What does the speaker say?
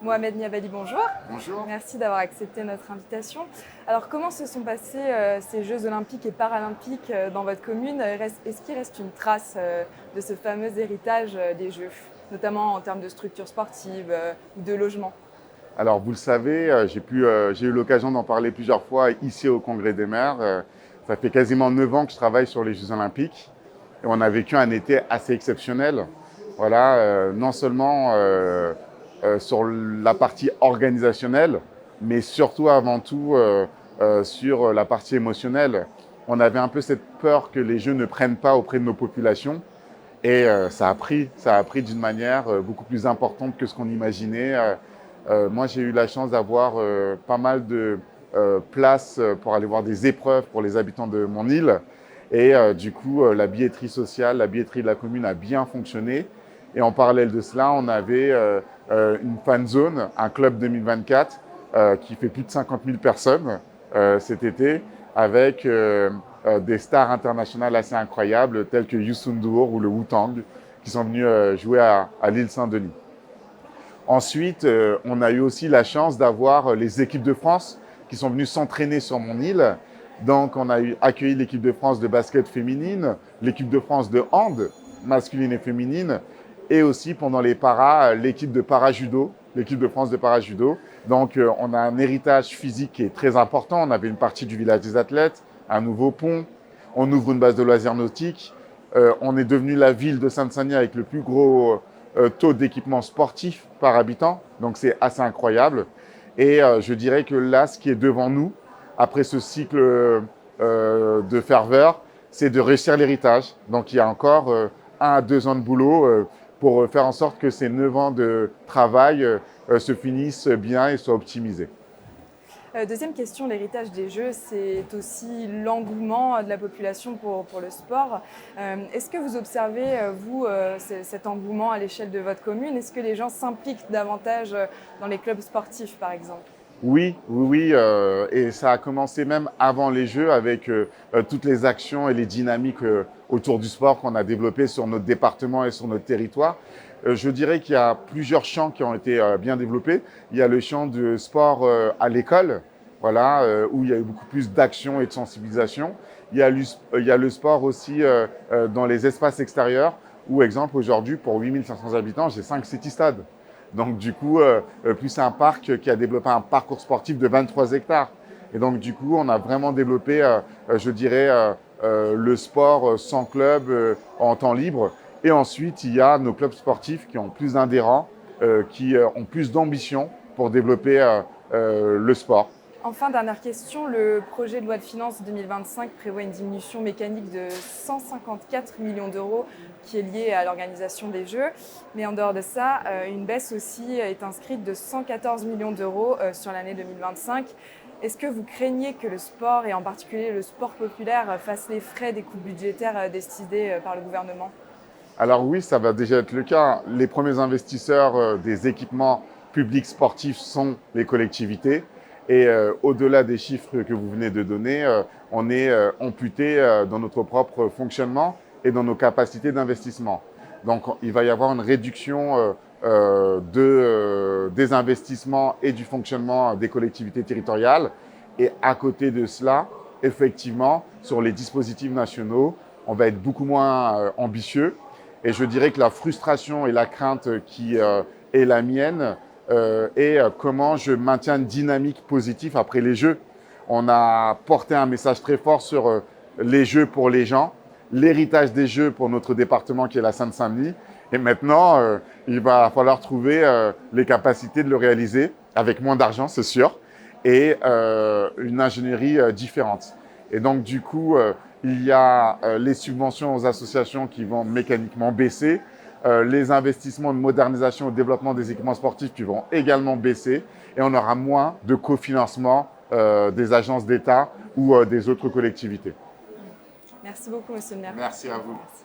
Mohamed Niabali, bonjour. Bonjour. Merci d'avoir accepté notre invitation. Alors, comment se sont passés ces Jeux olympiques et paralympiques dans votre commune? Est-ce qu'il reste une trace de ce fameux héritage des Jeux, notamment en termes de structures sportives ou de logement? Alors, vous le savez, j'ai eu l'occasion d'en parler plusieurs fois ici au Congrès des maires. Ça fait quasiment 9 ans que je travaille sur les Jeux olympiques et on a vécu un été assez exceptionnel. Voilà, non seulement sur la partie organisationnelle, mais surtout avant tout sur la partie émotionnelle. On avait un peu cette peur que les Jeux ne prennent pas auprès de nos populations. Et ça a pris d'une manière beaucoup plus importante que ce qu'on imaginait. Moi, j'ai eu la chance d'avoir pas mal de places pour aller voir des épreuves pour les habitants de mon île. Et du coup, la billetterie sociale, la billetterie de la commune a bien fonctionné. Et en parallèle de cela, on avait une fan zone, un club 2024 qui fait plus de 50 000 personnes cet été, avec des stars internationales assez incroyables telles que Youssou N'Dour ou le Wu-Tang qui sont venus jouer à l'île Saint-Denis. Ensuite, on a eu aussi la chance d'avoir les équipes de France qui sont venues s'entraîner sur mon île. Donc, on a accueilli l'équipe de France de basket féminine, l'équipe de France de hand masculine et féminine, et aussi pendant les paras, l'équipe de para-judo, l'équipe de France de para-judo. Donc, on a un héritage physique qui est très important. On avait une partie du village des athlètes, un nouveau pont, on ouvre une base de loisirs nautiques. On est devenu la ville de Sainte-Sagny avec le plus gros taux d'équipement sportif par habitant. Donc, c'est assez incroyable. Et je dirais que là, ce qui est devant nous, après ce cycle de ferveur, c'est de réussir l'héritage. Donc, il y a encore 1 à 2 ans de boulot pour faire en sorte que ces 9 ans de travail se finissent bien et soient optimisés. Deuxième question, l'héritage des Jeux, c'est aussi l'engouement de la population pour le sport. Est-ce que vous observez, vous, cet engouement à l'échelle de votre commune? Est-ce que les gens s'impliquent davantage dans les clubs sportifs, par exemple? Oui, et ça a commencé même avant les Jeux avec toutes les actions et les dynamiques autour du sport qu'on a développées sur notre département et sur notre territoire. Je dirais qu'il y a plusieurs champs qui ont été bien développés. Il y a le champ du sport à l'école, voilà, où il y a eu beaucoup plus d'action et de sensibilisation. Il y a le sport aussi dans les espaces extérieurs, où, exemple, aujourd'hui, pour 8500 habitants, j'ai 5 city-stades. Donc, du coup, plus c'est un parc qui a développé un parcours sportif de 23 hectares. Et donc, du coup, on a vraiment développé, je dirais, le sport sans club en temps libre. Et ensuite, il y a nos clubs sportifs qui ont plus d'adhérents, qui ont plus d'ambition pour développer le sport. Enfin, dernière question, le projet de loi de finances 2025 prévoit une diminution mécanique de 154 millions d'euros qui est liée à l'organisation des Jeux. Mais en dehors de ça, une baisse aussi est inscrite de 114 millions d'euros sur l'année 2025. Est-ce que vous craignez que le sport, et en particulier le sport populaire, fasse les frais des coupes budgétaires décidées par le gouvernement? Alors oui, ça va déjà être le cas. Les premiers investisseurs des équipements publics sportifs sont les collectivités. Et au-delà des chiffres que vous venez de donner, on est amputé dans notre propre fonctionnement et dans nos capacités d'investissement. Donc il va y avoir une réduction des investissements et du fonctionnement des collectivités territoriales. Et à côté de cela, effectivement, sur les dispositifs nationaux, on va être beaucoup moins ambitieux. Et je dirais que la frustration et la crainte qui est la mienne est comment je maintiens une dynamique positive après les Jeux. On a porté un message très fort sur les Jeux pour les gens, l'héritage des Jeux pour notre département qui est la Seine-Saint-Denis. Et maintenant, il va falloir trouver les capacités de le réaliser avec moins d'argent, c'est sûr, et une ingénierie différente. Et donc, du coup, il y a les subventions aux associations qui vont mécaniquement baisser, les investissements de modernisation et de développement des équipements sportifs qui vont également baisser, et on aura moins de cofinancement des agences d'État ou des autres collectivités. Merci beaucoup, monsieur le maire. Merci à vous. Merci.